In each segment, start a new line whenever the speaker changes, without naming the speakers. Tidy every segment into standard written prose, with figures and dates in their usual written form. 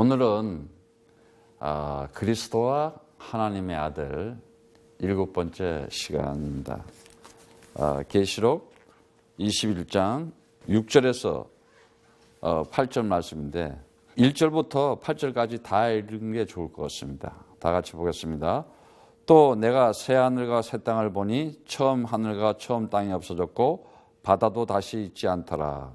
오늘은 그리스도와 하나님의 아들 7번째 시간입니다. 계시록 21장 6절에서 8절 말씀인데 1절부터 8절까지 다 읽는 게 좋을 것 같습니다. 다 같이 보겠습니다. 또 내가 새 하늘과 새 땅을 보니 처음 하늘과 처음 땅이 없어졌고 바다도 다시 있지 않더라.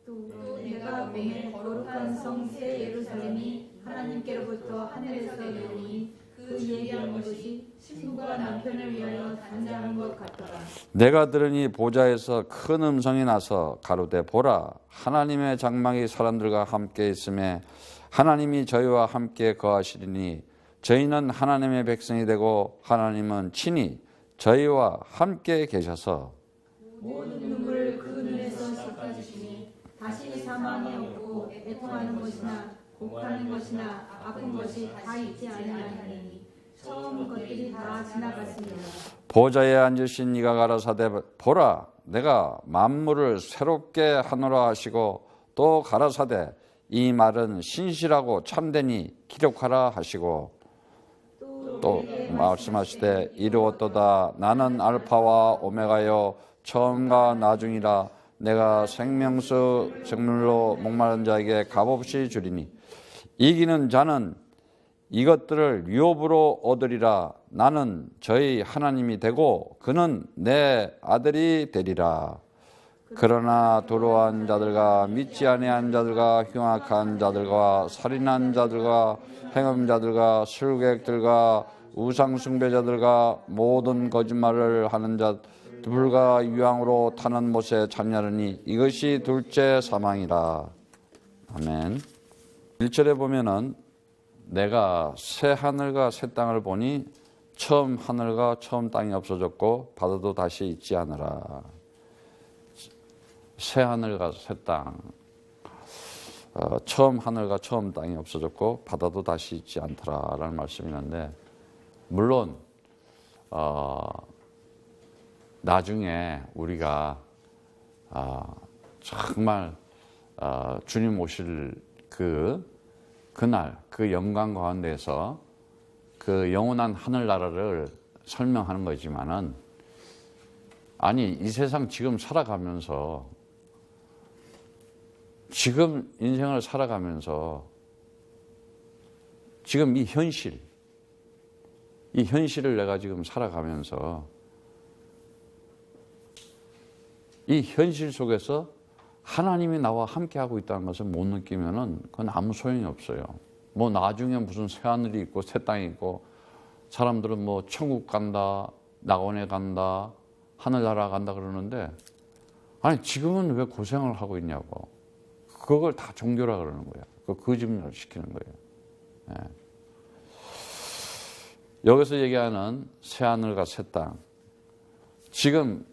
또 내가 보니 거룩한 성 새 예루살렘이 하나님께로부터 하늘에서 내려오니 그 예비한 것이 신부가 남편을 위하여 단장한 것 같더라.
내가 들으니 보좌에서 큰 음성이 나서 가로되 보라 하나님의 장막이 사람들과 함께 있음에 하나님이 저희와 함께 거하시리니 저희는 하나님의 백성이 되고 하나님은 친히 저희와 함께 계셔서
모든 눈물을 그 눈에서 닦아주시니 다시 사망이 없고 애통하는 것이나 곡하는 것이나 아픈 것이 다 있지 아니하니 처음 것들이 다 지나갔습니다.
보좌에 앉으신 이가 가라사대 보라 내가 만물을 새롭게 하노라 하시고 또 가라사대 이 말은 신실하고 참되니 기록하라 하시고 또 말씀하시되 이르었도다 나는 알파와 오메가요 처음과 나중이라 내가 생명수 생물로 목마른 자에게 값없이 주리니 이기는 자는 이것들을 유업으로 얻으리라. 나는 저희 하나님이 되고 그는 내 아들이 되리라. 그러나 도로한 자들과 믿지 아니한 자들과 흉악한 자들과 살인한 자들과 행음자들과 술객들과 우상숭배자들과 모든 거짓말을 하는 자들과 유황으로 타는 못에 참여하니 이것이 둘째 사망이라. 아멘. 1절에 보면은 내가 새 하늘과 새 땅을 보니 처음 하늘과 처음 땅이 없어졌고 바다도 다시 있지 않으라. 새 하늘과 새 땅, 처음 하늘과 처음 땅이 없어졌고 바다도 다시 있지 않더라라는 말씀이 있는데 물론 나중에 우리가 정말 주님 오실 그날 그 영광 가운데서 그 영원한 하늘나라를 설명하는 거지만은 아니 이 세상 지금 살아가면서 지금 인생을 살아가면서 지금 이 현실을 내가 지금 살아가면서 이 현실 속에서 하나님이 나와 함께하고 있다는 것을 못 느끼면은 그건 아무 소용이 없어요. 뭐 나중에 무슨 새하늘이 있고 새 땅이 있고 사람들은 뭐 천국 간다, 낙원에 간다, 하늘나라 간다 그러는데 아니 지금은 왜 고생을 하고 있냐고. 그걸 다 종교라 그러는 거야. 그 거짓말을 시키는 거예요. 네. 여기서 얘기하는 새하늘과 새 땅. 지금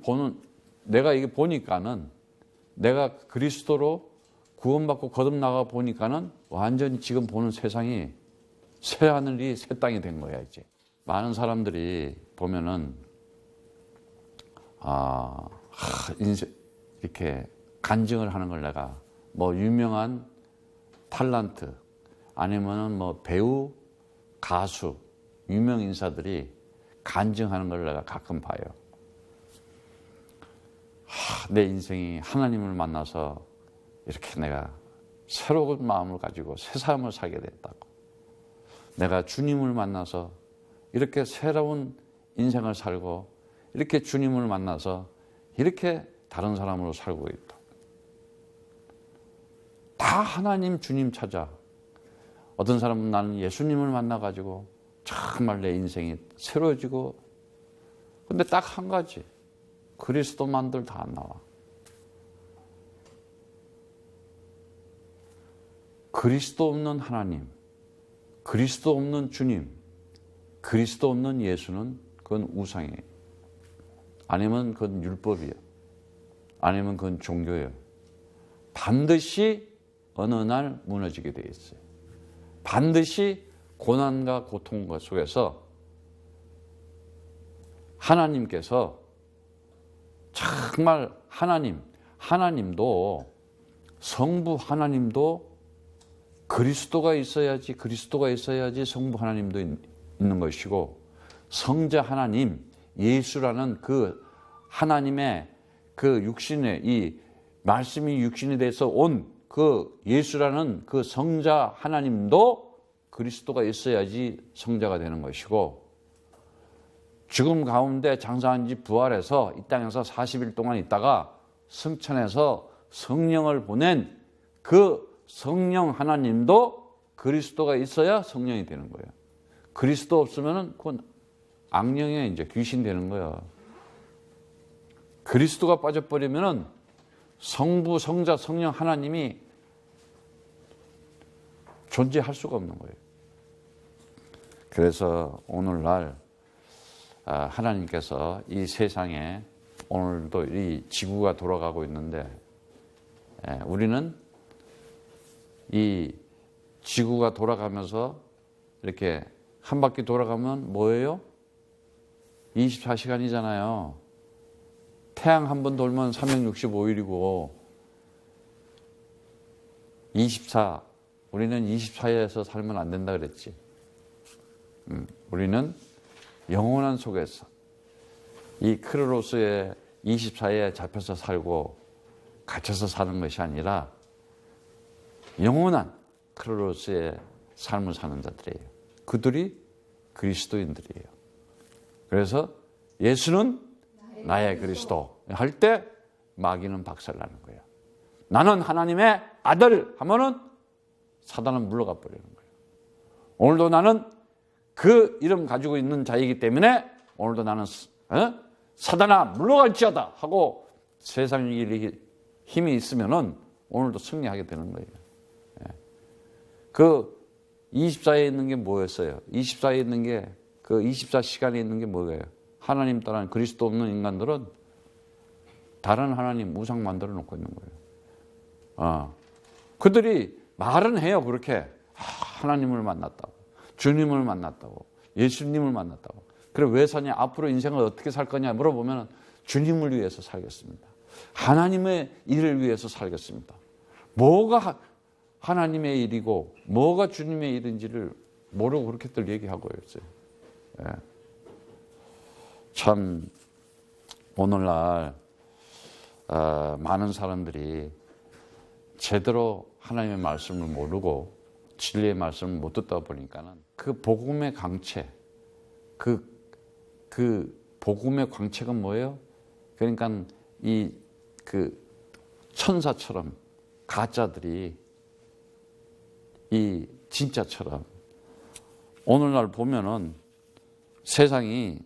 보는 내가 이게 보니까는 내가 그리스도로 구원받고 거듭나가 보니까는 완전히 지금 보는 세상이 새 하늘이 새 땅이 된 거야 이제. 많은 사람들이 보면은 인생 이렇게 간증을 하는 걸 내가 뭐 유명한 탤런트 아니면은 뭐 배우, 가수, 유명 인사들이 간증하는 걸 내가 가끔 봐요. 내 인생이 하나님을 만나서 이렇게 내가 새로운 마음을 가지고 새 삶을 살게 됐다고. 내가 주님을 만나서 이렇게 새로운 인생을 살고 이렇게 주님을 만나서 이렇게 다른 사람으로 살고 있다. 다 하나님 주님 찾아. 어떤 사람은 나는 예수님을 만나가지고 정말 내 인생이 새로워지고 근데 딱 한 가지 그리스도만들 다 안 나와. 그리스도 없는 하나님, 그리스도 없는 주님, 그리스도 없는 예수는 그건 우상이에요. 아니면 그건 율법이에요. 아니면 그건 종교예요. 반드시 어느 날 무너지게 돼 있어요. 반드시 고난과 고통 속에서 하나님께서 정말 하나님도 성부 하나님도 그리스도가 있어야지 성부 하나님도 있는 것이고, 성자 하나님 예수라는 그 하나님의 그 육신의 이 말씀이 육신이 돼서 온 그 예수라는 그 성자 하나님도 그리스도가 있어야지 성자가 되는 것이고, 죽음 가운데 장사한 지 부활해서 이 땅에서 40일 동안 있다가 승천해서 성령을 보낸 그 성령 하나님도 그리스도가 있어야 성령이 되는 거예요. 그리스도 없으면 그건 악령이 이제 귀신 되는 거야. 그리스도가 빠져버리면 성부, 성자, 성령 하나님이 존재할 수가 없는 거예요. 그래서 오늘날 하나님께서 이 세상에 오늘도 이 지구가 돌아가고 있는데, 우리는 이 지구가 돌아가면서 이렇게 한 바퀴 돌아가면 뭐예요? 24시간이잖아요. 태양 한 번 돌면 365일이고 24, 우리는 24에서 살면 안 된다 그랬지. 우리는 영원한 속에서 이 크로노스의 24에 잡혀서 살고 갇혀서 사는 것이 아니라 영원한 크로노스의 삶을 사는 자들이에요. 그들이 그리스도인들이에요. 그래서 예수는 나의 그리스도 할 때 마귀는 박살나는 거예요. 나는 하나님의 아들 하면은 사단은 물러가 버리는 거예요. 오늘도 나는 그 이름 가지고 있는 자이기 때문에 오늘도 나는 사단아 물러갈지어다 하고 세상에 힘이 있으면은 오늘도 승리하게 되는 거예요. 그 24에 있는 게 뭐였어요? 24에 있는 게 그 24시간에 있는 게 뭐예요? 하나님 따라는 그리스도 없는 인간들은 다른 하나님 우상 만들어 놓고 있는 거예요. 그들이 말은 해요. 그렇게 하나님을 만났다고, 주님을 만났다고, 예수님을 만났다고. 그래 왜 사냐? 앞으로 인생을 어떻게 살 거냐 물어보면 주님을 위해서 살겠습니다. 하나님의 일을 위해서 살겠습니다. 뭐가 하나님의 일이고 뭐가 주님의 일인지를 모르고 그렇게들 얘기하고 있어요. 참 오늘날 많은 사람들이 제대로 하나님의 말씀을 모르고 진리의 말씀을 못 듣다 보니까는 그 복음의 광채, 그 복음의 광채가 뭐예요? 그러니까 그 천사처럼 가짜들이 이 진짜처럼 오늘날 보면은 세상이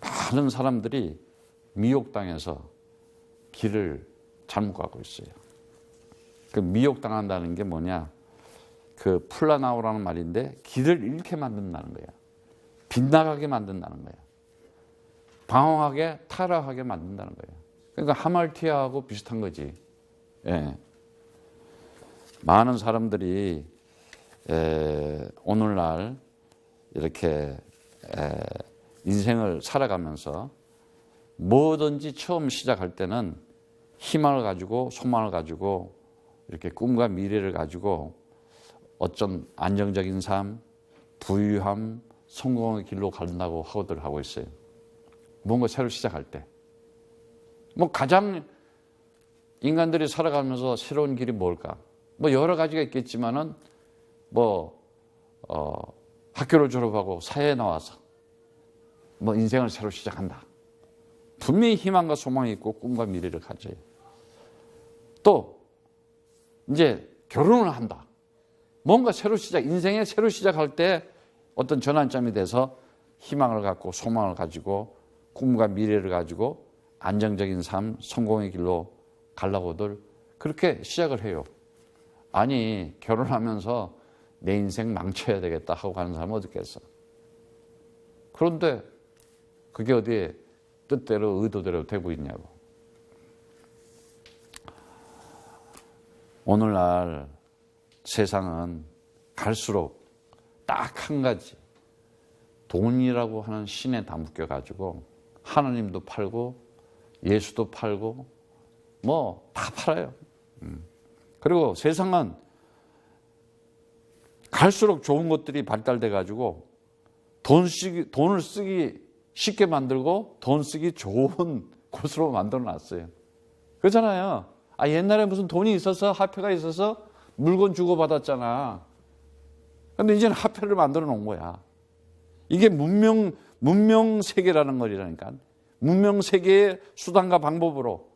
많은 사람들이 미혹당해서 길을 잘못 가고 있어요. 그 미혹당한다는 게 뭐냐? 그 플라나오라는 말인데 길을 잃게 만든다는 거야. 빗나가게 만든다는 거야. 방황하게 타락하게 만든다는 거야. 그러니까 하말티아하고 비슷한 거지. 예. 많은 사람들이 오늘날 이렇게 인생을 살아가면서 뭐든지 처음 시작할 때는 희망을 가지고 소망을 가지고 이렇게 꿈과 미래를 가지고 어떤 안정적인 삶, 부유함, 성공의 길로 간다고 하고들 하고 있어요. 뭔가 새로 시작할 때. 뭐 가장 인간들이 살아가면서 새로운 길이 뭘까? 뭐 여러 가지가 있겠지만은 학교를 졸업하고 사회에 나와서 뭐 인생을 새로 시작한다. 분명히 희망과 소망이 있고 꿈과 미래를 가져요. 또 이제 결혼을 한다. 뭔가 새로 인생에 새로 시작할 때 어떤 전환점이 돼서 희망을 갖고 소망을 가지고 꿈과 미래를 가지고 안정적인 삶, 성공의 길로 가려고들 그렇게 시작을 해요. 아니 결혼하면서 내 인생 망쳐야 되겠다 하고 가는 사람은 어디 있겠어. 그런데 그게 어디에 뜻대로 의도대로 되고 있냐고. 오늘날 세상은 갈수록 딱 한 가지 돈이라고 하는 신에 다 묶여가지고 하나님도 팔고 예수도 팔고 뭐 다 팔아요. 그리고 세상은 갈수록 좋은 것들이 발달돼 가지고 돈을 쓰기 쉽게 만들고 돈 쓰기 좋은 곳으로 만들어 놨어요. 그렇잖아요. 옛날에 무슨 돈이 있어서 화폐가 있어서 물건 주고받았잖아. 근데 이제는 화폐를 만들어 놓은 거야. 이게 문명 세계라는 거리라니까. 문명 세계의 수단과 방법으로.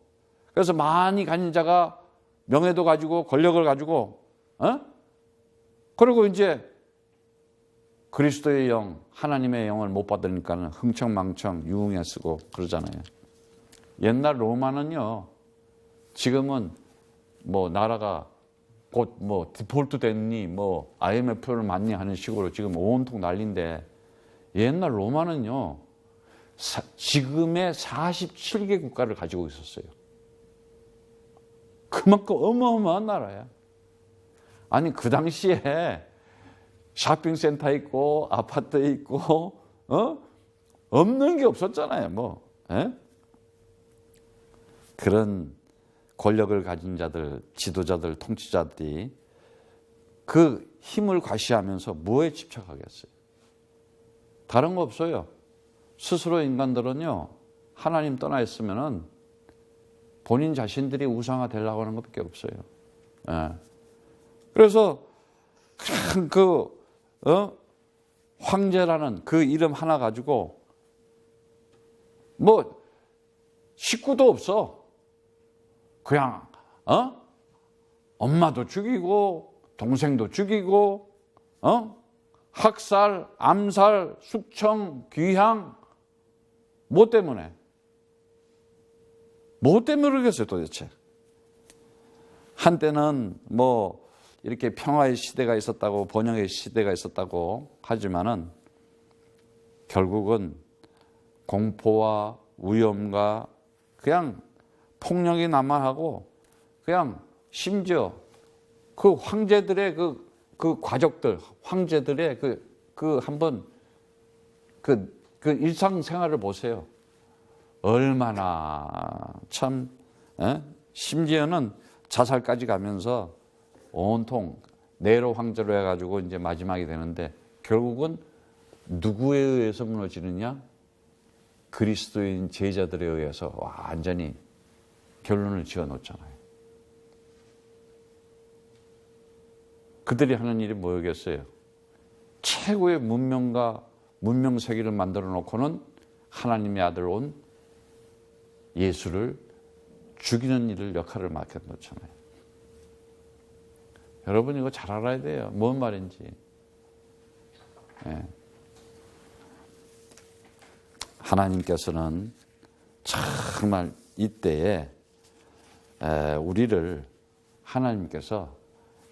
그래서 많이 가진 자가 명예도 가지고 권력을 가지고, 그리고 이제 그리스도의 영, 하나님의 영을 못 받으니까는 흥청망청 유흥에 쓰고 그러잖아요. 옛날 로마는요, 지금은 뭐 나라가 곧 뭐 디폴트 됐니, 뭐 IMF를 맞니 하는 식으로 지금 온통 난리인데, 옛날 로마는요, 지금의 47개 국가를 가지고 있었어요. 그만큼 어마어마한 나라야. 아니, 그 당시에 쇼핑센터 있고 아파트 있고 없는 게 없었잖아요. 뭐 그런 권력을 가진 자들, 지도자들, 통치자들이 그 힘을 과시하면서 뭐에 집착하겠어요? 다른 거 없어요. 스스로 인간들은요, 하나님 떠나 있으면은 본인 자신들이 우상화 되려고 하는 것밖에 없어요. 그래서 황제라는 그 이름 하나 가지고 뭐 식구도 없어. 그냥 엄마도 죽이고 동생도 죽이고 학살, 암살, 숙청, 귀향. 뭐 때문에 그러겠어요 도대체. 한때는 뭐 이렇게 평화의 시대가 있었다고, 번영의 시대가 있었다고 하지만은 결국은 공포와 위험과 그냥 폭력이 남하하고, 그냥 심지어 그 황제들의 그 과족들, 황제들의 한번 그 일상생활을 보세요. 얼마나 참, 심지어는 자살까지 가면서 온통 네로 황제로 해가지고 이제 마지막이 되는데, 결국은 누구에 의해서 무너지느냐? 그리스도인 제자들에 의해서 완전히 결론을 지어 놓잖아요. 그들이 하는 일이 뭐였겠어요? 최고의 문명과 문명 세계를 만들어 놓고는 하나님의 아들 온 예수를 죽이는 일을 역할을 맡겨 놓잖아요. 여러분 이거 잘 알아야 돼요. 뭔 말인지. 하나님께서는 정말 이때에 우리를 하나님께서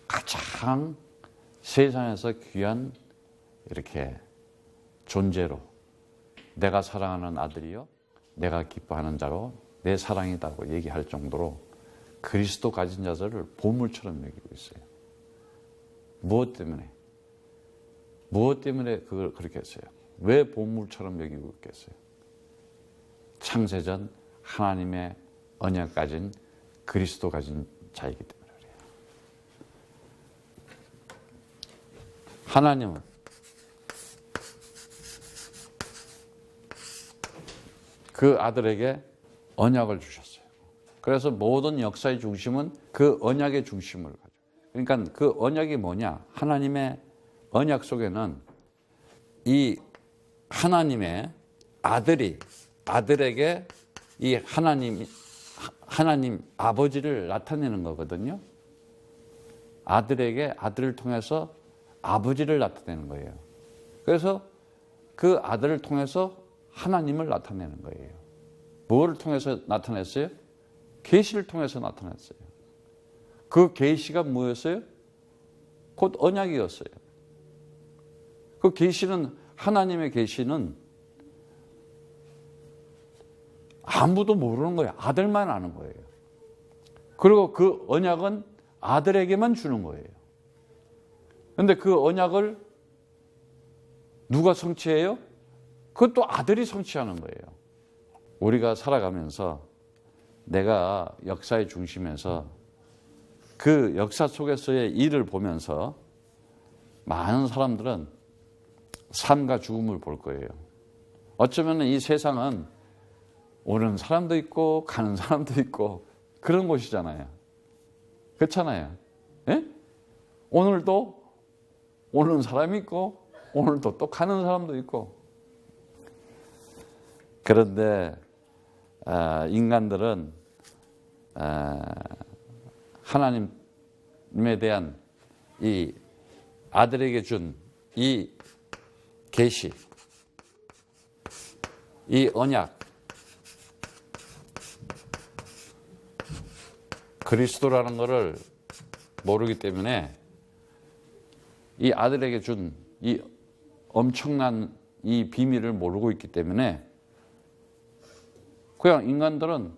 가장 세상에서 귀한 이렇게 존재로, 내가 사랑하는 아들이요 내가 기뻐하는 자로 내 사랑이다고 얘기할 정도로 그리스도 가진 자들을 보물처럼 여기고 있어요. 무엇 때문에 그걸 그렇게 했어요? 왜 보물처럼 여기고 있겠어요? 창세전 하나님의 언약 가진 그리스도 가진 자이기 때문에 그래요. 하나님은 그 아들에게 언약을 주셨어요. 그래서 모든 역사의 중심은 그 언약의 중심을 가져요. 그러니까 그 언약이 뭐냐? 하나님의 언약 속에는 이 하나님의 아들에게 이 하나님 아버지를 나타내는 거거든요. 아들을 통해서 아버지를 나타내는 거예요. 그래서 그 아들을 통해서 하나님을 나타내는 거예요. 뭐를 통해서 나타냈어요? 계시를 통해서 나타냈어요. 그 계시가 뭐였어요? 곧 언약이었어요. 그 계시는, 하나님의 계시는 아무도 모르는 거예요. 아들만 아는 거예요. 그리고 그 언약은 아들에게만 주는 거예요. 그런데 그 언약을 누가 성취해요? 그것도 아들이 성취하는 거예요. 우리가 살아가면서 내가 역사의 중심에서 그 역사 속에서의 일을 보면서 많은 사람들은 삶과 죽음을 볼 거예요. 어쩌면 이 세상은 오는 사람도 있고 가는 사람도 있고 그런 곳이잖아요. 그렇잖아요. 예? 오늘도 오는 사람이 있고 오늘도 또 가는 사람도 있고. 그런데 인간들은 하나님에 대한 이 아들에게 준 이 계시, 이 언약, 그리스도라는 것을 모르기 때문에 이 아들에게 준 이 엄청난 이 비밀을 모르고 있기 때문에 그냥 인간들은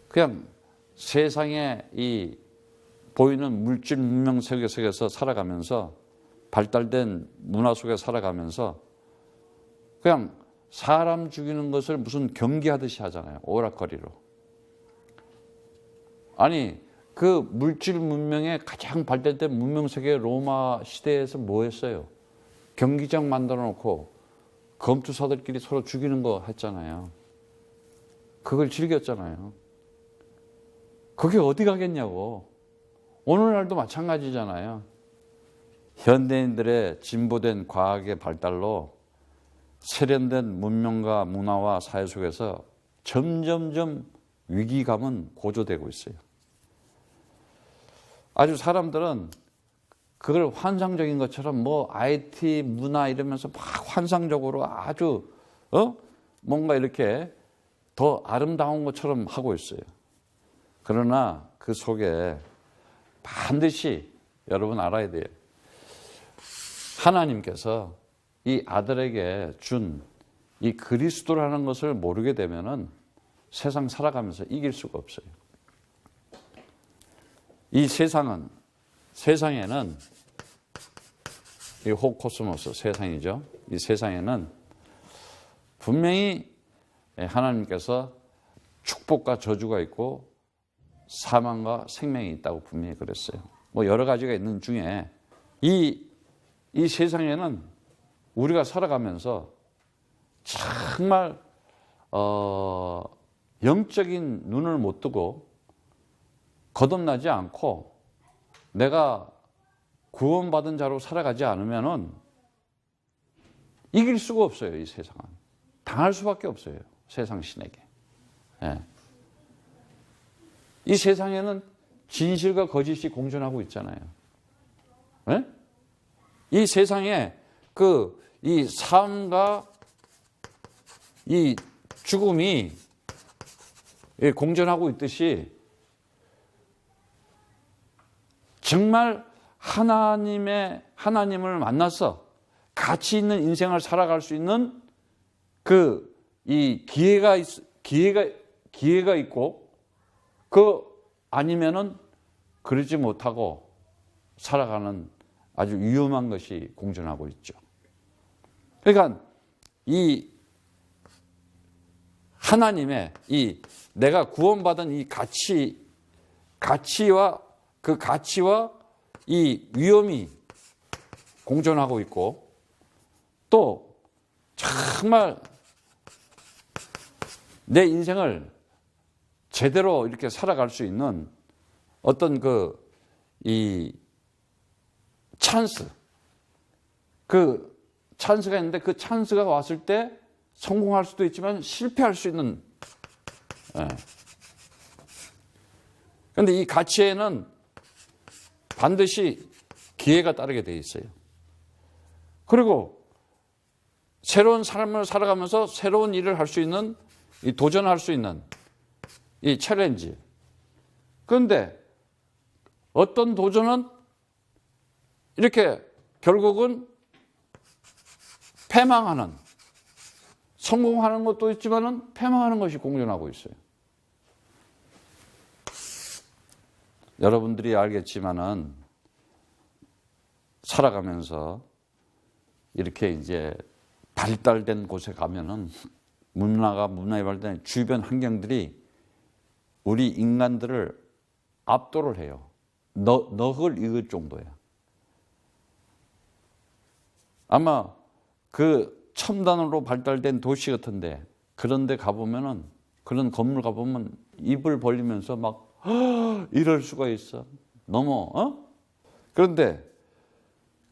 그냥 세상에 이 보이는 물질 문명 세계 속에서 살아가면서 발달된 문화 속에 살아가면서 그냥 사람 죽이는 것을 무슨 경기하듯이 하잖아요. 오락거리로. 아니 그 물질 문명의 가장 발달된 문명 세계 로마 시대에서 뭐 했어요? 경기장 만들어 놓고 검투사들끼리 서로 죽이는 거 했잖아요. 그걸 즐겼잖아요. 그게 어디 가겠냐고. 오늘날도 마찬가지잖아요. 현대인들의 진보된 과학의 발달로 세련된 문명과 문화와 사회 속에서 점점점 위기감은 고조되고 있어요. 아주 사람들은 그걸 환상적인 것처럼 뭐 IT 문화 이러면서 막 환상적으로 아주 뭔가 이렇게 더 아름다운 것처럼 하고 있어요. 그러나 그 속에 반드시 여러분 알아야 돼요. 하나님께서 이 아들에게 준 이 그리스도라는 것을 모르게 되면은 세상 살아가면서 이길 수가 없어요. 이 세상에는 이 호코스모스 세상이죠. 이 세상에는 분명히 하나님께서 축복과 저주가 있고 사망과 생명이 있다고 분명히 그랬어요. 뭐 여러 가지가 있는 중에 이 세상에는 우리가 살아가면서 정말 영적인 눈을 못 뜨고 거듭나지 않고 내가 구원받은 자로 살아가지 않으면은 이길 수가 없어요. 이 세상은 당할 수밖에 없어요. 세상 신에게. 예. 이 세상에는 진실과 거짓이 공존하고 있잖아요. 예? 이 세상에 이 삶과 이 죽음이 공존하고 있듯이 정말 하나님을 만나서 가치 있는 인생을 살아갈 수 있는 이 기회가 있고 아니면은 그러지 못하고 살아가는 아주 위험한 것이 공존하고 있죠. 그러니까 이 하나님의 내가 구원받은 이 가치와 이 위험이 공존하고 있고 또 정말 내 인생을 제대로 이렇게 살아갈 수 있는 어떤 이 찬스가 있는데 그 찬스가 왔을 때 성공할 수도 있지만 실패할 수 있는. 그런데 이 가치에는 반드시 기회가 따르게 돼 있어요. 그리고 새로운 삶을 살아가면서 새로운 일을 할 수 있는, 도전할 수 있는 이 챌린지. 그런데 어떤 도전은 이렇게 결국은 패망하는, 성공하는 것도 있지만은 패망하는 것이 공존하고 있어요. 여러분들이 알겠지만은 살아가면서 이렇게 이제 발달된 곳에 가면은 문화의 발달된 주변 환경들이 우리 인간들을 압도를 해요. 넋을 잃을 정도야. 아마 그 첨단으로 발달된 도시 같은데 그런 데 가보면은 그런 건물 가보면 입을 벌리면서 막 이럴 수가 있어. 너무 그런데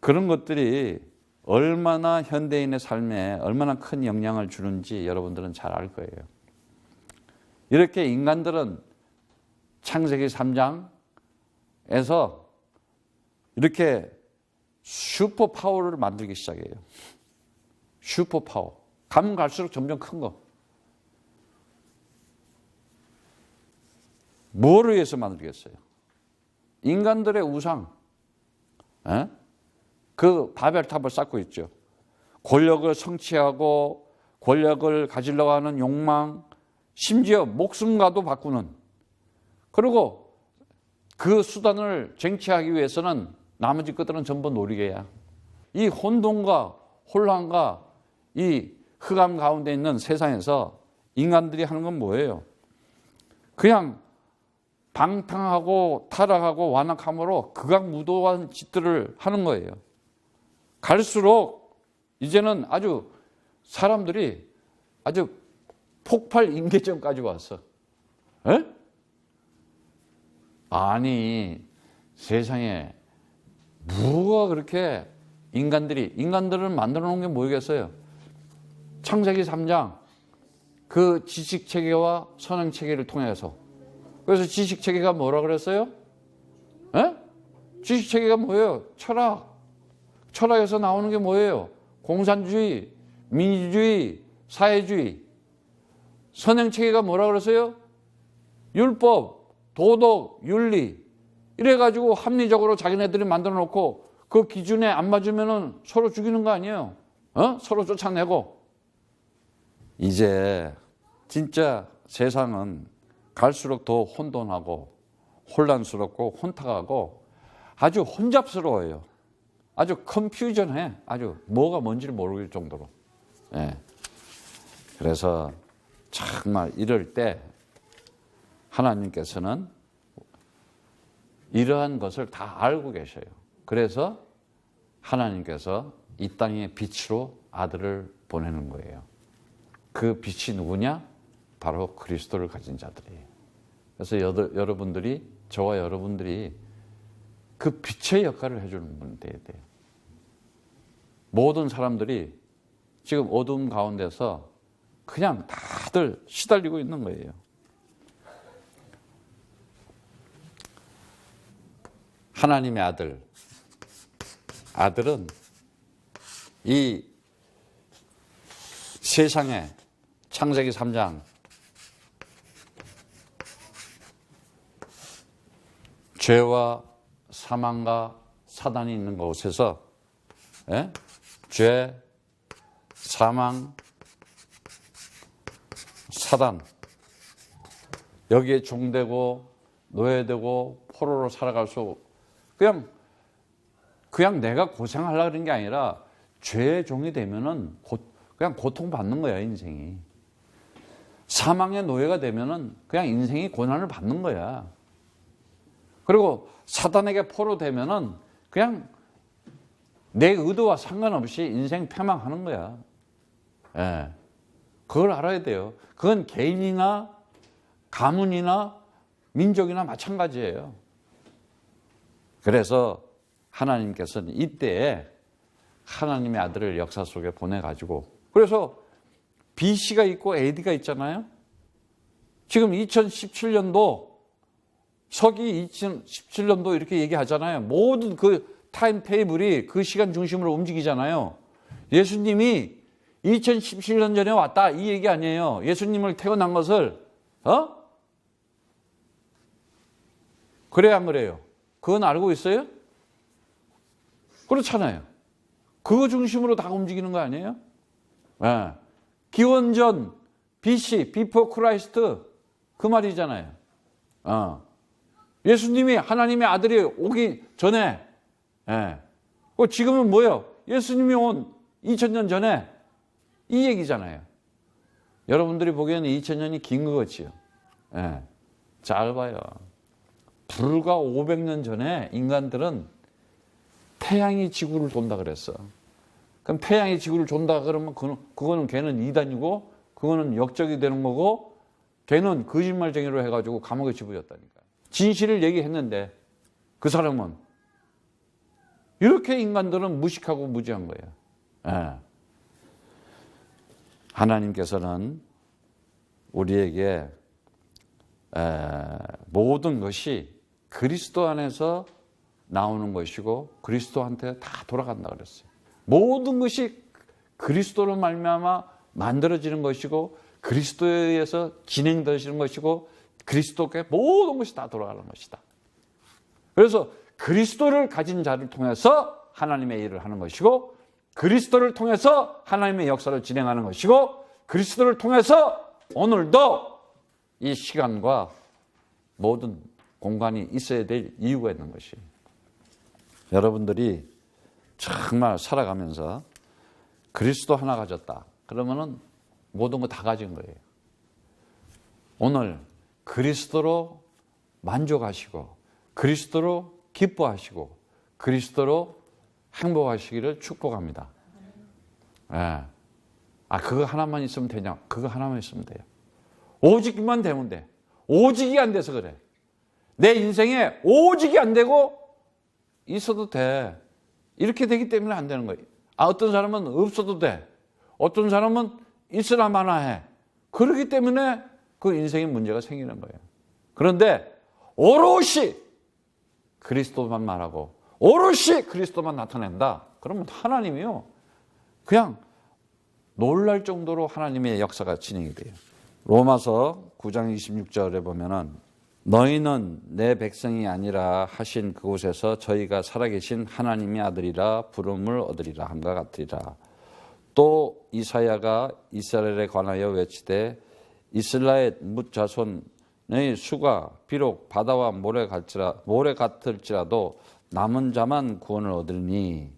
그런 것들이 얼마나 현대인의 삶에 얼마나 큰 영향을 주는지 여러분들은 잘 알 거예요. 이렇게 인간들은 창세기 3장에서 이렇게 슈퍼 파워를 만들기 시작해요. 슈퍼 파워. 가면 갈수록 점점 큰 거. 뭐를 위해서 만들겠어요? 인간들의 우상. 그 바벨탑을 쌓고 있죠. 권력을 성취하고 권력을 가지려고 하는 욕망, 심지어 목숨과도 바꾸는. 그리고 그 수단을 쟁취하기 위해서는 나머지 것들은 전부 놀이개야. 이 혼돈과 혼란과 이 흑암 가운데 있는 세상에서 인간들이 하는 건 뭐예요? 그냥 방탕하고 타락하고 완악함으로 극악무도한 짓들을 하는 거예요. 갈수록 이제는 아주 사람들이 아주 폭발 임계점까지 왔어. 에? 아니 세상에 뭐가 그렇게 인간들을 만들어 놓은 게 뭐겠어요? 창세기 3장 그 지식체계와 선행체계를 통해서. 그래서 지식체계가 뭐라 그랬어요? 에? 지식체계가 뭐예요? 철학에서 나오는 게 뭐예요? 공산주의, 민주주의, 사회주의. 선행체계가 뭐라 그랬어요? 율법, 도덕, 윤리. 이래가지고 합리적으로 자기네들이 만들어 놓고 그 기준에 안 맞으면은 서로 죽이는 거 아니에요? 서로 쫓아내고. 이제 진짜 세상은 갈수록 더 혼돈하고 혼란스럽고 혼탁하고 아주 혼잡스러워요. 아주 컨퓨전해. 아주 뭐가 뭔지를 모를 정도로. 예. 그래서 정말 이럴 때 하나님께서는 이러한 것을 다 알고 계셔요. 그래서 하나님께서 이 땅에 빛으로 아들을 보내는 거예요. 그 빛이 누구냐? 바로 그리스도를 가진 자들이에요. 그래서 여러분들이, 저와 여러분들이 그 빛의 역할을 해주는 분이 돼야 돼요. 모든 사람들이 지금 어두움 가운데서 그냥 다들 시달리고 있는 거예요. 하나님의 아들은 이 세상에 창세기 3장 죄와 사망과 사단이 있는 곳에서 죄, 사망, 사단 여기에 종되고 노예되고 포로로 살아갈 수 그냥 내가 고생하려고 그런 게 아니라 죄의 종이 되면은 그냥 고통받는 거야, 인생이. 사망의 노예가 되면은 그냥 인생이 고난을 받는 거야. 그리고 사단에게 포로 되면은 그냥 내 의도와 상관없이 인생 패망하는 거야. 예. 그걸 알아야 돼요. 그건 개인이나 가문이나 민족이나 마찬가지예요. 그래서 하나님께서는 이때에 하나님의 아들을 역사 속에 보내가지고, 그래서 BC가 있고 AD가 있잖아요. 지금 2017년도 서기 2017년도 이렇게 얘기하잖아요. 모든 그 타임 테이블이 그 시간 중심으로 움직이잖아요. 예수님이 2017년 전에 왔다 이 얘기 아니에요. 예수님을 태어난 것을 그래야 안 그래요? 그건 알고 있어요? 그렇잖아요. 그거 중심으로 다 움직이는 거 아니에요? 네. 기원전 BC, Before Christ 그 말이잖아요. 예수님이 하나님의 아들이 오기 전에 지금은 뭐예요? 예수님이 온 2000년 전에 이 얘기잖아요. 여러분들이 보기에는 2000년이 긴 것 같지요. 짧아요. 불과 500년 전에 인간들은 태양이 지구를 돈다 그랬어. 그 그럼 태양이 지구를 돈다 그러면 그거는 걔는 이단이고 그거는 역적이 되는 거고 걔는 거짓말쟁이로 해가지고 감옥에 집어졌다니까. 진실을 얘기했는데 그 사람은 이렇게 인간들은 무식하고 무지한 거예요. 예. 하나님께서는 우리에게 모든 것이 그리스도 안에서 나오는 것이고 그리스도한테 다 돌아간다 그랬어요. 모든 것이 그리스도로 말미암아 만들어지는 것이고 그리스도에 의해서 진행되시는 것이고 그리스도께 모든 것이 다 돌아가는 것이다. 그래서 그리스도를 가진 자를 통해서 하나님의 일을 하는 것이고 그리스도를 통해서 하나님의 역사를 진행하는 것이고 그리스도를 통해서 오늘도 이 시간과 모든 공간이 있어야 될 이유가 있는 것이에요. 여러분들이 정말 살아가면서 그리스도 하나 가졌다. 그러면은 모든 거 다 가진 거예요. 오늘 그리스도로 만족하시고 그리스도로 기뻐하시고 그리스도로 행복하시기를 축복합니다. 예. 그거 하나만 있으면 되냐? 그거 하나만 있으면 돼요. 오직만 되면 돼. 오직이 안 돼서 그래. 내 인생에 오직이 안 되고 있어도 돼. 이렇게 되기 때문에 안 되는 거예요. 어떤 사람은 없어도 돼. 어떤 사람은 있으나 마나 해. 그렇기 때문에 그 인생에 문제가 생기는 거예요. 그런데 오롯이 그리스도만 말하고 오롯이 그리스도만 나타낸다. 그러면 하나님이요. 그냥 놀랄 정도로 하나님의 역사가 진행이 돼요. 로마서 9장 26절에 보면은 너희는 내 백성이 아니라 하신 그곳에서 저희가 살아계신 하나님의 아들이라 부름을 얻으리라 함과 같으리라. 또 이사야가 이스라엘에 관하여 외치되 이스라엘 뭇 자손의 수가 비록 바다와 모래 같을지라도 남은 자만 구원을 얻으니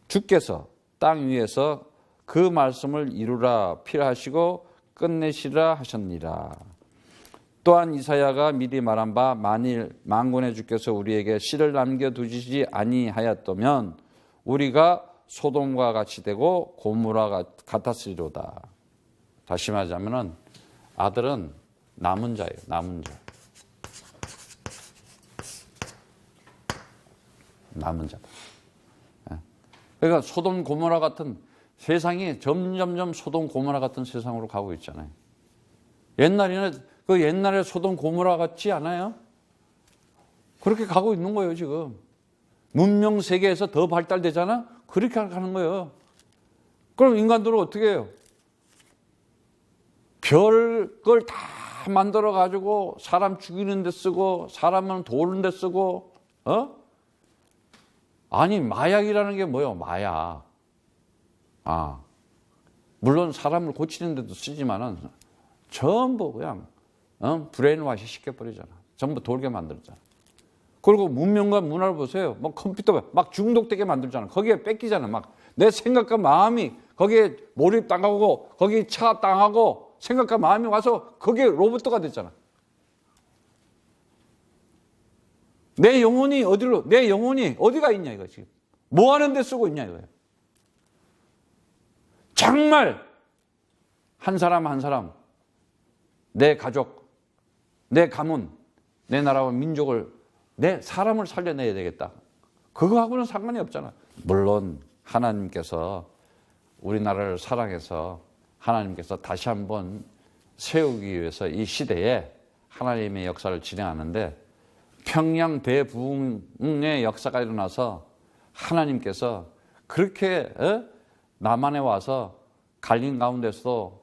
주께서 땅 위에서 그 말씀을 이루라 필하시고 끝내시라 하셨니라. 또한 이사야가 미리 말한 바 만일 만군의 주께서 우리에게 씨를 남겨두시지 아니하였다면 우리가 소돔과 같이 되고 고모라 같았으리로다. 다시 말하자면 아들은 남은 자예요. 남은 자. 남은 자다. 그러니까 소돔 고모라 같은 세상이 점점점 소돔 고모라 같은 세상으로 가고 있잖아요. 옛날에 소돔 고모라 같지 않아요? 그렇게 가고 있는 거예요, 지금. 문명 세계에서 더 발달되잖아? 그렇게 가는 거예요. 그럼 인간들은 어떻게 해요? 별 걸 다 만들어 가지고 사람 죽이는 데 쓰고 사람은 도는 데 쓰고 아니 마약이라는 게 뭐예요? 마약. 물론 사람을 고치는 데도 쓰지만은 전부 그냥 브레인워시 시켜버리잖아. 전부 돌게 만들잖아. 그리고 문명과 문화를 보세요. 막 컴퓨터 막 중독되게 만들잖아. 거기에 뺏기잖아. 막 내 생각과 마음이 거기에 몰입당하고 거기에 차압당하고 생각과 마음이 와서 거기에 로봇가 됐잖아. 내 영혼이 어디가 있냐 이거 지금. 뭐 하는 데 쓰고 있냐 이거예요. 정말 한 사람 한 사람 내 가족, 내 가문, 내 나라와 민족을 내 사람을 살려내야 되겠다. 그거하고는 상관이 없잖아. 물론 하나님께서 우리나라를 사랑해서 하나님께서 다시 한번 세우기 위해서 이 시대에 하나님의 역사를 진행하는데 평양 대부흥의 역사가 일어나서 하나님께서 그렇게 남한에 와서 갈린 가운데서도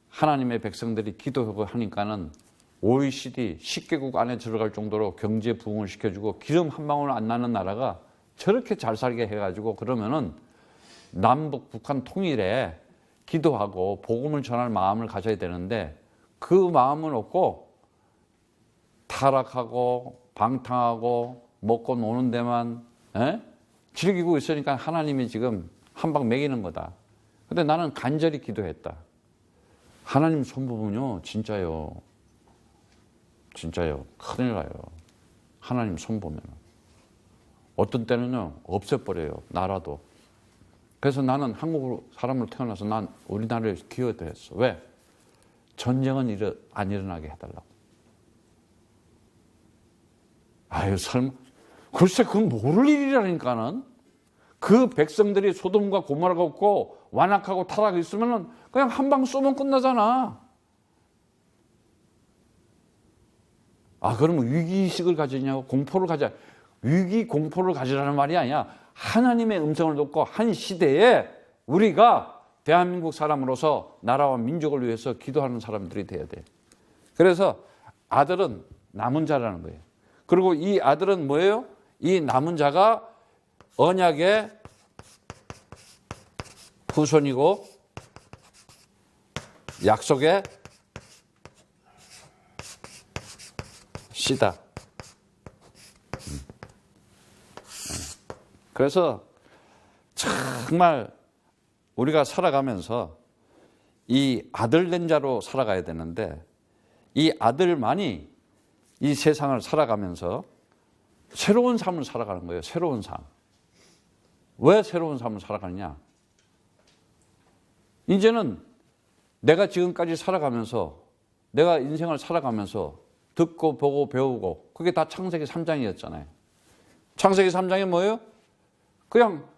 하나님의 백성들이 기도하고 하니까는 OECD 10개국 안에 들어갈 정도로 경제 부흥을 시켜주고 기름 한 방울 안 나는 나라가 저렇게 잘 살게 해가지고 그러면은 남북 북한 통일에 기도하고 복음을 전할 마음을 가져야 되는데 그 마음은 없고 타락하고 방탕하고 먹고 노는 데만 즐기고 있으니까 하나님이 지금 한 방 먹이는 거다. 근데 나는 간절히 기도했다. 하나님 손보면요 진짜요. 큰일 나요. 하나님 손보면 어떤 때는요 없애버려요. 나라도. 그래서 나는 한국 사람으로 태어나서 난 우리나라를 기여했어. 왜? 전쟁은 안 일어나게 해달라고. 아유, 설마. 글쎄, 그건 모를 일이라니까는. 그 백성들이 소돔과 고모라가 없고 완악하고 타락이 있으면은 그냥 한 방 쏘면 끝나잖아. 아, 그러면 위기의식을 가지냐고? 공포를 가져. 위기 공포를 가지라는 말이 아니야. 하나님의 음성을 듣고 한 시대에 우리가 대한민국 사람으로서 나라와 민족을 위해서 기도하는 사람들이 돼야 돼. 그래서 아들은 남은 자라는 거예요. 그리고 이 아들은 뭐예요? 이 남은 자가 언약의 후손이고 약속의 씨다. 그래서 정말 우리가 살아가면서 이 아들 된 자로 살아가야 되는데 이 아들만이 이 세상을 살아가면서 새로운 삶을 살아가는 거예요. 새로운 삶. 왜 새로운 삶을 살아가느냐? 이제는 내가 지금까지 살아가면서 내가 인생을 살아가면서 듣고 보고 배우고 그게 다 창세기 3장이었잖아요. 창세기 3장이 뭐예요? 그냥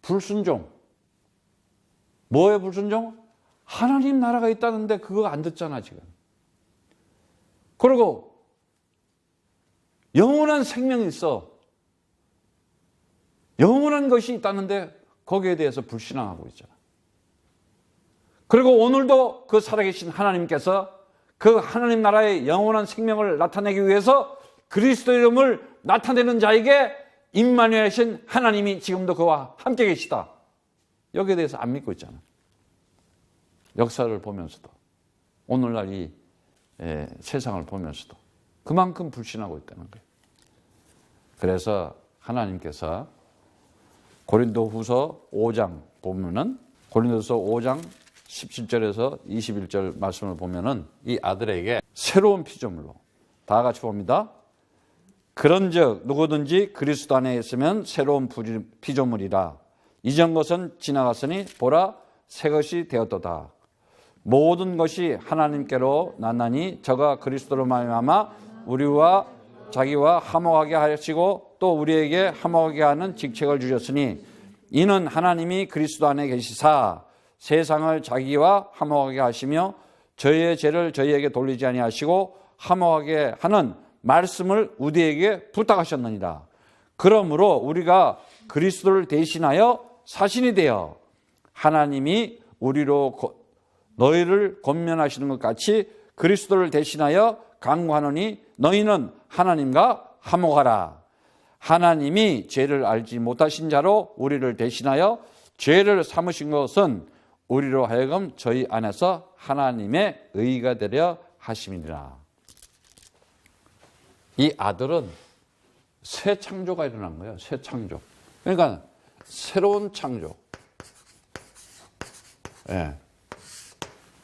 불순종. 뭐에 불순종? 하나님 나라가 있다는데 그거 안 듣잖아 지금. 그리고 영원한 생명이 있어. 영원한 것이 있다는데 거기에 대해서 불신앙하고 있잖아. 그리고 오늘도 그 살아계신 하나님께서 그 하나님 나라의 영원한 생명을 나타내기 위해서 그리스도 이름을 나타내는 자에게 임마누엘이신 하나님이 지금도 그와 함께 계시다. 여기에 대해서 안 믿고 있잖아. 역사를 보면서도 오늘날 이 세상을 보면서도 그만큼 불신하고 있다는 거예요. 그래서 하나님께서 고린도후서 5장 보면은 고린도서 5장 17절에서 21절 말씀을 보면은 이 아들에게 새로운 피조물로 다 같이 봅니다. 그런즉 누구든지 그리스도 안에 있으면 새로운 피조물이라. 이전 것은 지나갔으니 보라 새 것이 되었도다. 모든 것이 하나님께로 났나니 저가 그리스도로 말미암아 우리와 자기와 화목하게 하시고 또 우리에게 화목하게 하는 직책을 주셨으니 이는 하나님이 그리스도 안에 계시사 세상을 자기와 화목하게 하시며 저희의 죄를 저희에게 돌리지 아니하시고 화목하게 하는 말씀을 우리에게 부탁하셨느니라. 그러므로 우리가 그리스도를 대신하여 사신이 되어 하나님이 우리로 너희를 권면하시는 것 같이 그리스도를 대신하여 강구하노니 너희는 하나님과 화목하라. 하나님이 죄를 알지 못하신 자로 우리를 대신하여 죄를 삼으신 것은 우리로 하여금 저희 안에서 하나님의 의가 되려 하심이니라. 이 아들은 새 창조가 일어난 거예요. 새 창조. 그러니까 새로운 창조. 예.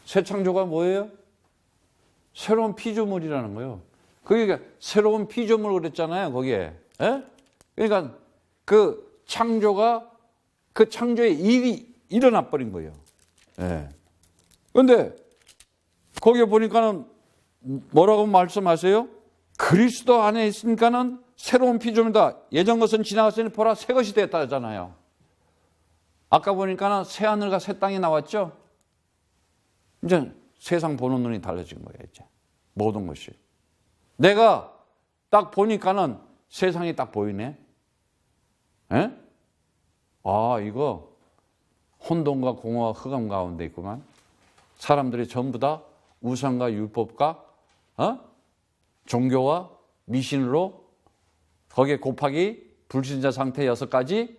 새 창조가 뭐예요? 새로운 피조물이라는 거예요. 그게 새로운 피조물 그랬잖아요. 거기에. 예? 그러니까 그 창조가 그 창조의 일이 일어나 버린 거예요. 예. 그런데 거기에 보니까는 뭐라고 말씀하세요? 그리스도 안에 있으니까는 새로운 피조물이다. 예전 것은 지나갔으니 보라 새 것이 됐다 하잖아요. 아까 보니까는 새 하늘과 새 땅이 나왔죠. 이제 세상 보는 눈이 달라진 거예요. 이제 모든 것이. 내가 딱 보니까는 세상이 딱 보이네. 에? 아, 이거 혼돈과 공허와 흑암 가운데 있구만. 사람들이 전부 다 우상과 율법과 종교와 미신으로 거기에 곱하기 불신자 상태 6가지,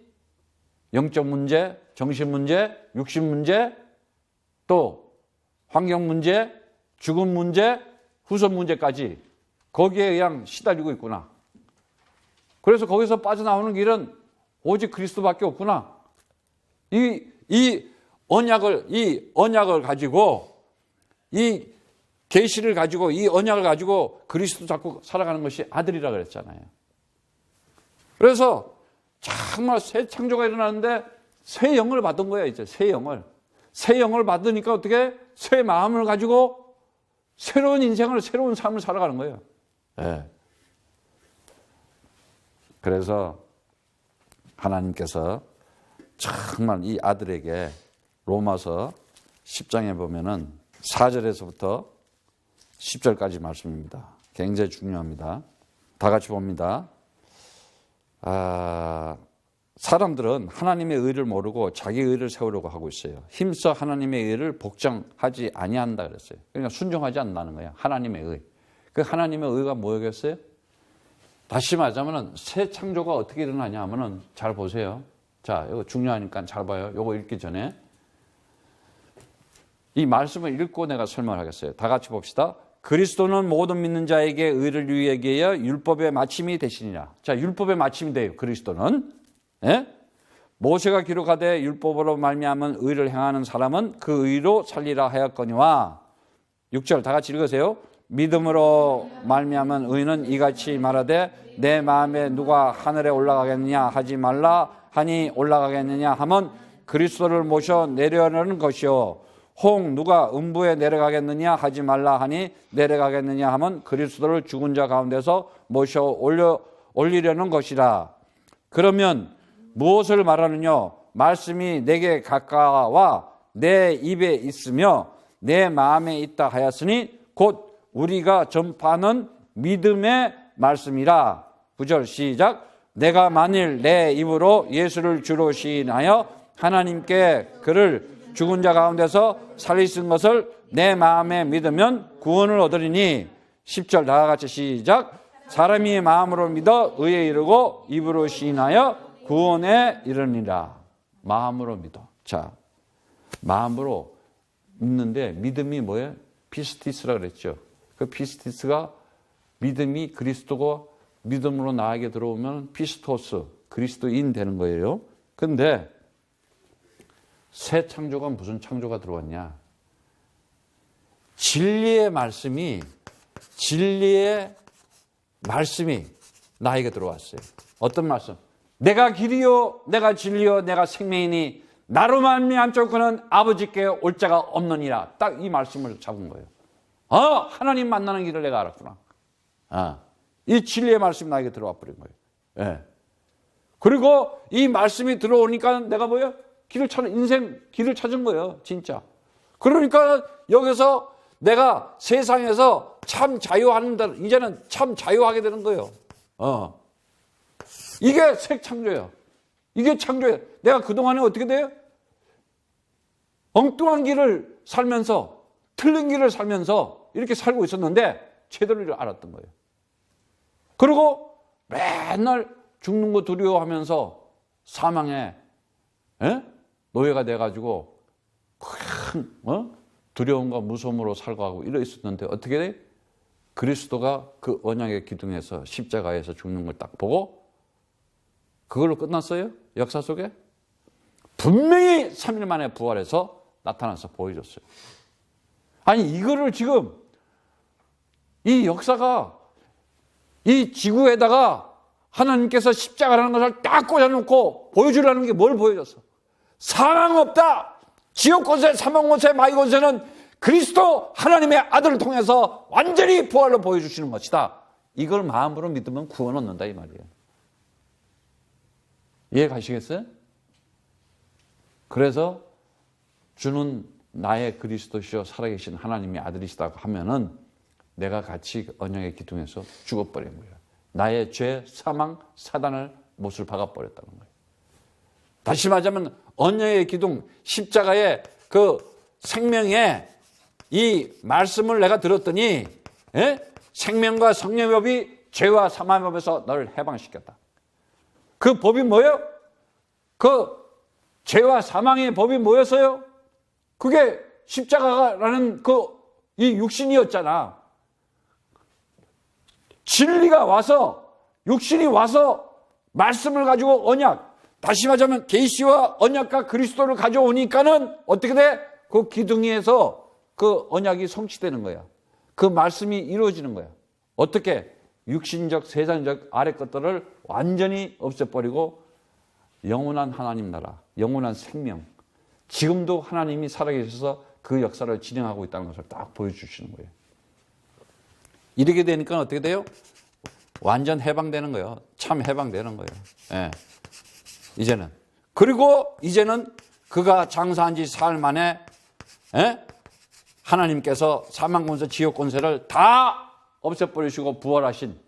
영적 문제, 정신 문제, 육신 문제, 또 환경 문제, 죽음 문제, 후손 문제까지 거기에 그냥 시달리고 있구나. 그래서 거기서 빠져나오는 길은 오직 그리스도밖에 없구나. 이 언약을 가지고 이 계시를 가지고 이 언약을 가지고 그리스도 잡고 살아가는 것이 아들이라 그랬잖아요. 그래서 정말 새 창조가 일어나는데 새 영을 받은 거야, 이제. 새 영을. 새 영을 받으니까 어떻게? 새 마음을 가지고 새로운 인생을, 새로운 삶을 살아가는 거예요. 네. 그래서 하나님께서 정말 이 아들에게 로마서 10장에 보면은 4절에서부터 10절까지 말씀입니다. 굉장히 중요합니다. 다 같이 봅니다. 사람들은 하나님의 의를 모르고 자기 의를 세우려고 하고 있어요. 힘써 하나님의 의를 복종하지 아니한다 그랬어요. 그러니까 순종하지 않는다는 거예요. 하나님의 의. 그 하나님의 의가 뭐였겠어요? 다시 말하자면 새 창조가 어떻게 일어나냐 하면은 잘 보세요. 자, 이거 중요하니까 잘 봐요. 이거 읽기 전에 이 말씀을 읽고 내가 설명을 하겠어요. 다 같이 봅시다. 그리스도는 모든 믿는 자에게 의를 이루게 하여 율법의 마침이 되시니라. 자, 율법의 마침이 돼요. 그리스도는. 예? 모세가 기록하되 율법으로 말미암은 의를 행하는 사람은 그 의로 살리라 하였거니와 6절 다 같이 읽으세요. 믿음으로 말미암은 의는 이같이 말하되 내 마음에 누가 하늘에 올라가겠느냐 하지 말라 하니 올라가겠느냐 하면 그리스도를 모셔 내려오는 것이요 혹 누가 음부에 내려가겠느냐 하지 말라 하니 내려가겠느냐 하면 그리스도를 죽은 자 가운데서 모셔 올리려는 것이라. 그러면 무엇을 말하느냐? 말씀이 내게 가까워 내 입에 있으며 내 마음에 있다 하였으니 곧 우리가 전파하는 믿음의 말씀이라. 9절 시작. 내가 만일 내 입으로 예수를 주로 시인하여 하나님께 그를 죽은 자 가운데서 살리신 것을 내 마음에 믿으면 구원을 얻으리니. 10절 다 같이 시작. 사람이 마음으로 믿어 의에 이르고 입으로 시인하여 구원에 이르니라. 마음으로 믿어. 자, 마음으로 믿는데 믿음이 뭐예요? 피스티스라 그랬죠. 그 피스티스가 믿음이 그리스도고 믿음으로 나에게 들어오면 피스토스, 그리스도인 되는 거예요. 근데 새 창조가 무슨 창조가 들어왔냐? 진리의 말씀이 나에게 들어왔어요. 어떤 말씀? 내가 길이요 내가 진리요 내가 생명이니 나로 말미암지 않고는 아버지께 올 자가 없느니라. 딱 이 말씀을 잡은 거예요. 하나님 만나는 길을 내가 알았구나. 이 진리의 말씀이 나에게 들어와 버린 거예요. 예. 그리고 이 말씀이 들어오니까 내가 뭐예요? 인생 길을 찾은 거예요. 진짜. 그러니까 여기서 내가 세상에서 참 자유하는다. 이제는 참 자유하게 되는 거예요. 이게 새 창조예요. 이게 창조예요. 내가 그동안에 어떻게 돼요? 엉뚱한 길을 살면서, 틀린 길을 살면서 이렇게 살고 있었는데 제대로 알았던 거예요. 그리고 맨날 죽는 거 두려워하면서 사망에 노예가 돼가지고 큰 두려움과 무서움으로 살고 이러 있었는데 어떻게 돼? 그리스도가 그 언약의 기둥에서 십자가에서 죽는 걸 딱 보고 그걸로 끝났어요? 역사 속에? 분명히 3일 만에 부활해서 나타나서 보여줬어요. 아니 이거를 지금 이 역사가 이 지구에다가 하나님께서 십자가라는 것을 딱 꽂아놓고 보여주려는 게 뭘 보여줬어? 사망 없다. 지옥 권세, 사망 권세, 마귀 권세는 그리스도 하나님의 아들을 통해서 완전히 부활로 보여주시는 것이다. 이걸 마음으로 믿으면 구원 얻는다 이 말이에요. 이해 가시겠어요? 그래서 주는 나의 그리스도시요 살아계신 하나님의 아들이시다고 하면은 내가 같이 언약의 기둥에서 죽어버린 거예요. 나의 죄, 사망, 사단을 못을 박아버렸다는 거예요. 다시 말하자면 언약의 기둥, 십자가의 그 생명의 이 말씀을 내가 들었더니 생명과 성령의 법이 죄와 사망의 법에서 너를 해방시켰다. 그 법이 뭐예요? 그 죄와 사망의 법이 뭐였어요? 그게 십자가라는 이 육신이었잖아. 진리가 와서 육신이 와서 말씀을 가지고 언약, 다시 말하자면 계시와 언약과 그리스도를 가져오니까는 어떻게 돼? 그 기둥에서 그 언약이 성취되는 거야. 그 말씀이 이루어지는 거야. 어떻게? 육신적, 세상적 아래 것들을 완전히 없애버리고 영원한 하나님 나라, 영원한 생명. 지금도 하나님이 살아계셔서 그 역사를 진행하고 있다는 것을 딱 보여주시는 거예요. 이렇게 되니까 어떻게 돼요? 완전 해방되는 거예요. 참 해방되는 거예요. 예. 이제는. 그리고 이제는 그가 장사한 지 사흘 만에 하나님께서 사망권세, 지옥권세를 다 없애버리시고 부활하신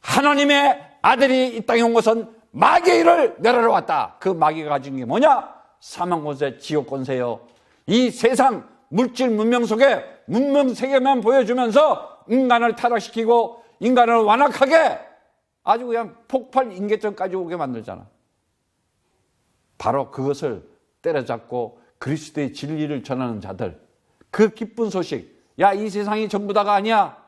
하나님의 아들이 이 땅에 온 것은 마귀의 일을 멸하러 왔다. 그 마귀가 가진 게 뭐냐? 사망권세, 지옥권세요. 이 세상 물질 문명 속에 문명 세계만 보여주면서 인간을 타락시키고 인간을 완악하게 아주 그냥 폭발 인계점까지 오게 만들잖아. 바로 그것을 때려잡고 그리스도의 진리를 전하는 자들, 그 기쁜 소식, 야, 이 세상이 전부 다가 아니야.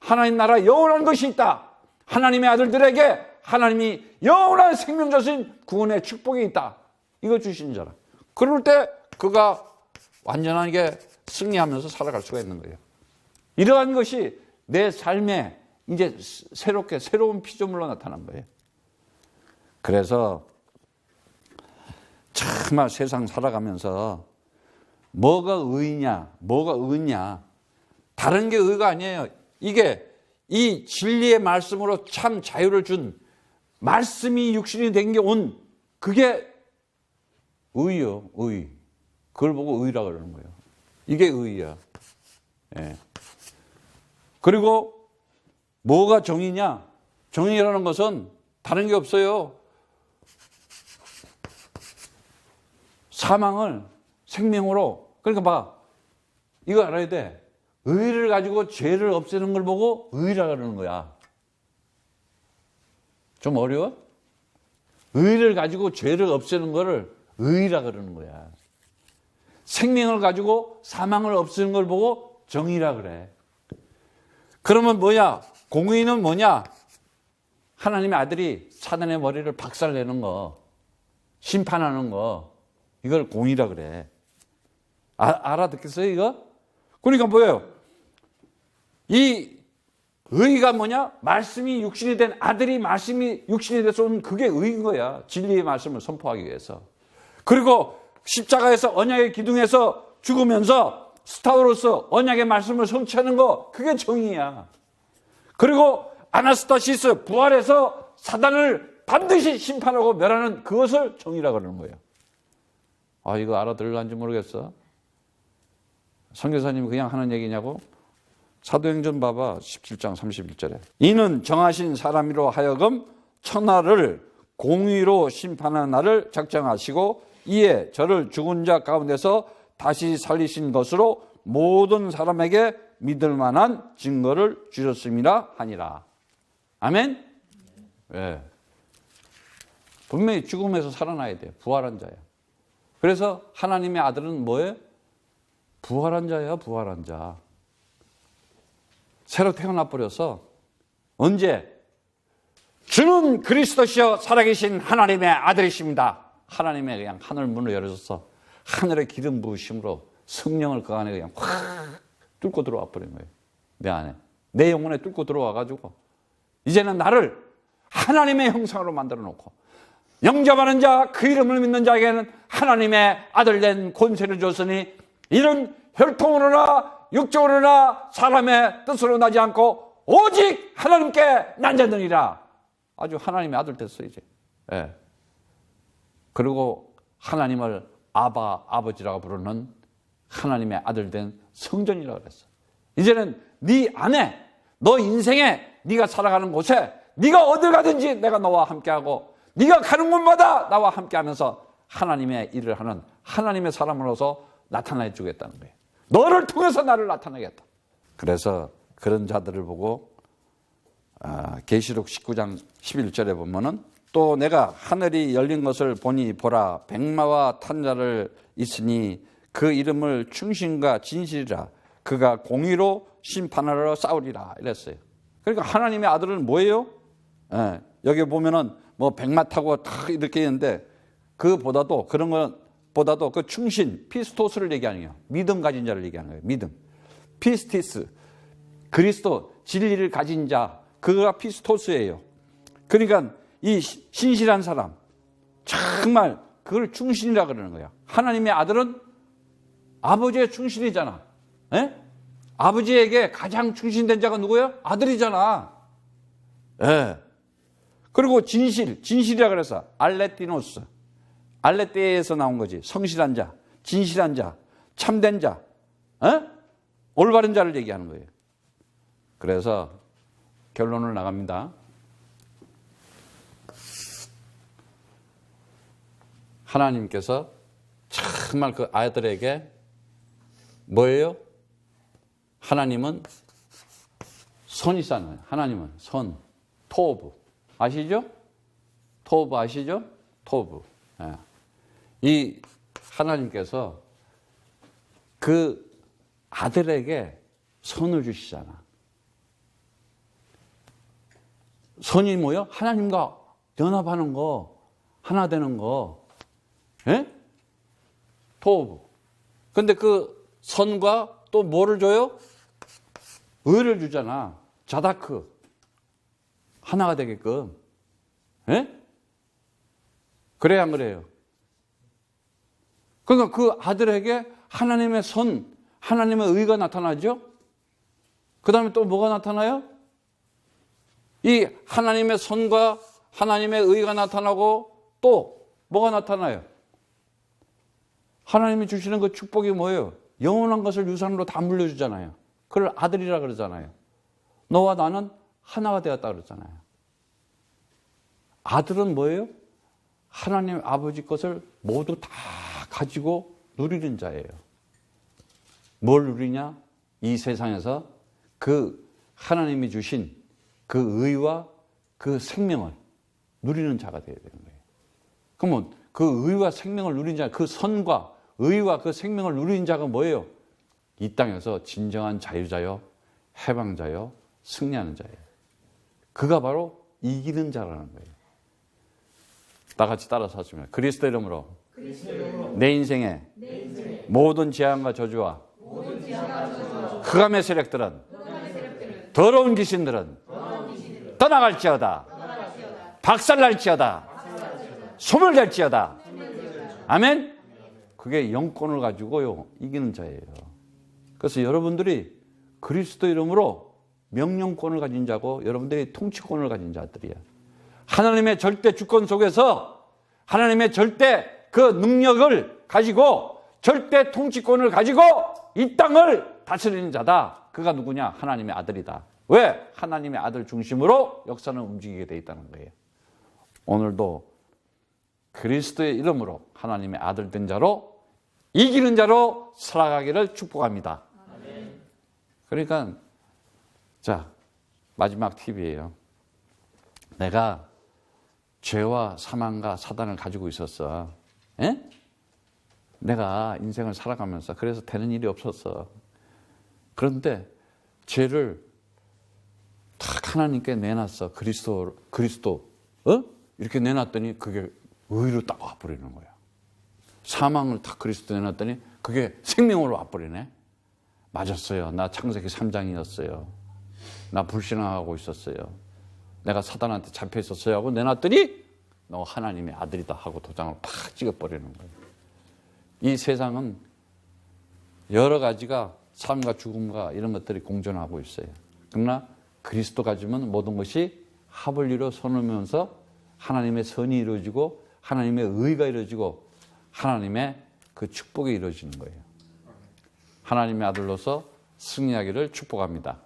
하나님 나라 영원한 것이 있다. 하나님의 아들들에게 하나님이 영원한 생명 주신 구원의 축복이 있다. 이거 주신 자라. 그럴 때 그가 완전하게 승리하면서 살아갈 수가 있는 거예요. 이러한 것이 내 삶에 이제 새롭게 새로운 피조물로 나타난 거예요. 그래서 정말 세상 살아가면서 뭐가 의냐, 뭐가 의냐, 다른 게 의가 아니에요. 이게 이 진리의 말씀으로 참 자유를 준 말씀이 육신이 된 게 온 그게 의요, 의. 그걸 보고 의라 그러는 거예요. 이게 의야. 예. 그리고 뭐가 정의냐? 정의라는 것은 다른 게 없어요. 사망을 생명으로. 그러니까 봐. 이거 알아야 돼. 의를 가지고 죄를 없애는 걸 보고 의라 그러는 거야. 좀 어려워? 의를 가지고 죄를 없애는 거를 의라 그러는 거야. 생명을 가지고 사망을 없애는 걸 보고 정의라 그래. 그러면 뭐야? 공의는 뭐냐? 하나님의 아들이 사단의 머리를 박살내는 거, 심판하는 거, 이걸 공의라 그래. 알아듣겠어요, 이거? 그러니까 뭐예요? 이 의가 뭐냐? 말씀이 육신이 된 아들이 말씀이 육신이 돼서 온 그게 의인 거야. 진리의 말씀을 선포하기 위해서. 그리고 십자가에서 언약의 기둥에서 죽으면서 스타로서 언약의 말씀을 성취하는 거, 그게 정의야. 그리고 아나스타시스 부활해서 사단을 반드시 심판하고 멸하는 그것을 정의라고 그러는 거예요. 아, 이거 알아들을런지 모르겠어. 선교사님이 그냥 하는 얘기냐고? 사도행전 봐봐. 17장 31절에. 이는 정하신 사람으로 하여금 천하를 공의로 심판하는 날을 작정하시고 이에 저를 죽은 자 가운데서 다시 살리신 것으로 모든 사람에게 믿을 만한 증거를 주셨음이라 하니라. 아멘? 네. 분명히 죽음에서 살아나야 돼요. 부활한 자야. 그래서 하나님의 아들은 뭐예요? 부활한 자야, 부활한 자. 새로 태어나 버려서 언제? 주는 그리스도시여 살아계신 하나님의 아들이십니다. 하나님의 그냥 하늘 문을 열어줘서 하늘의 기름 부으심으로 성령을 그 안에 그냥 확 뚫고 들어와 버린 거예요. 내 안에. 내 영혼에 뚫고 들어와가지고 이제는 나를 하나님의 형상으로 만들어 놓고 영접하는 자, 그 이름을 믿는 자에게는 하나님의 아들 된 권세를 줬으니 이는 혈통으로나 육적으로나 사람의 뜻으로 나지 않고 오직 하나님께 난 자들이라. 아주 하나님의 아들 됐어 이제. 예. 그리고 하나님을 아버지라고 부르는 하나님의 아들 된 성전이라고 그랬어. 이제는 네 안에, 너 인생에, 네가 살아가는 곳에, 네가 어딜 가든지 내가 너와 함께하고 네가 가는 곳마다 나와 함께하면서 하나님의 일을 하는 하나님의 사람으로서 나타내 주겠다는 거예요. 너를 통해서 나를 나타내겠다. 그래서 그런 자들을 보고 계시록 19장 11절에 보면은 또 내가 하늘이 열린 것을 보니 보라 백마와 탄 자를 있으니 그 이름을 충신과 진실이라 그가 공의로 심판하러 싸우리라 이랬어요. 그러니까 하나님의 아들은 뭐예요? 여기 보면은 뭐 백마 타고 다 이렇게 있는데 그보다도 그런 것보다도 그 충신 피스토스를 얘기하는 거예요. 믿음 가진 자를 얘기하는 거예요. 믿음. 피스티스 그리스도 진리를 가진 자 그가 피스토스예요. 그러니까 이 신실한 사람 정말 그걸 충신이라 그러는 거야. 하나님의 아들은 아버지의 충신이잖아. 예? 아버지에게 가장 충신된 자가 누구예요? 아들이잖아. 예. 그리고 진실이라 그래서 알레티노스. 알레테에서 나온 거지. 성실한 자, 진실한 자, 참된 자, 올바른 자를 얘기하는 거예요. 그래서 결론을 나갑니다. 하나님께서 정말 그 아들에게 뭐예요? 하나님은 선이잖아요. 하나님은 선, 토브. 아시죠? 토브 아시죠? 토브. 예. 이 하나님께서 그 아들에게 선을 주시잖아. 선이 뭐요? 하나님과 연합하는 거, 하나 되는 거. 예? 토브. 근데 그 선과 또 뭐를 줘요? 의를 주잖아. 자다크. 하나가 되게끔. 예? 그래야 안 그래요? 그러니까 그 아들에게 하나님의 선, 하나님의 의가 나타나죠? 그 다음에 또 뭐가 나타나요? 이 하나님의 선과 하나님의 의가 나타나고 또 뭐가 나타나요? 하나님이 주시는 그 축복이 뭐예요? 영원한 것을 유산으로 다 물려주잖아요. 그걸 아들이라 그러잖아요. 너와 나는 하나가 되었다 그러잖아요. 아들은 뭐예요? 하나님 아버지 것을 모두 다 가지고 누리는 자예요. 뭘 누리냐? 이 세상에서 그 하나님이 주신 그 의와 그 생명을 누리는 자가 되어야 되는 거예요. 그러면 그 의와 생명을 누리는 자, 그 선과 의와 그 생명을 누리는 자가 뭐예요? 이 땅에서 진정한 자유자요, 해방자요, 승리하는 자예요. 그가 바로 이기는 자라는 거예요. 다 같이 따라서 하시면 그리스도 이름으로 내 인생에 모든 재앙과 저주와 흑암의 세력들은 더러운 귀신들은 떠나갈지어다. 박살날지어다. 소멸될지어다. 아멘. 그게 영권을 가지고요 이기는 자예요. 그래서 여러분들이 그리스도 이름으로 명령권을 가진 자고 여러분들이 통치권을 가진 자들이야. 하나님의 절대 주권 속에서 하나님의 절대 그 능력을 가지고 절대 통치권을 가지고 이 땅을 다스리는 자다. 그가 누구냐? 하나님의 아들이다. 왜? 하나님의 아들 중심으로 역사는 움직이게 돼 있다는 거예요. 오늘도 그리스도의 이름으로 하나님의 아들 된 자로 이기는 자로 살아가기를 축복합니다. 그러니까 자 마지막 팁이에요. 내가 죄와 사망과 사단을 가지고 있었어. 에? 내가 인생을 살아가면서 그래서 되는 일이 없었어. 그런데 죄를 딱 하나님께 내놨어. 그리스도 이렇게 내놨더니 그게 의로 딱 와버리는 거야. 사망을 딱 그리스도 내놨더니 그게 생명으로 와버리네. 맞았어요. 나 창세기 3장이었어요. 나 불신앙하고 있었어요. 내가 사단한테 잡혀 있었어요 하고 내놨더니 너 하나님의 아들이다 하고 도장을 팍 찍어버리는 거예요. 이 세상은 여러 가지가 삶과 죽음과 이런 것들이 공존하고 있어요. 그러나 그리스도 가지면 모든 것이 합을 이루어 선으면서 하나님의 선이 이루어지고 하나님의 의가 이루어지고 하나님의 그 축복이 이루어지는 거예요. 하나님의 아들로서 승리하기를 축복합니다.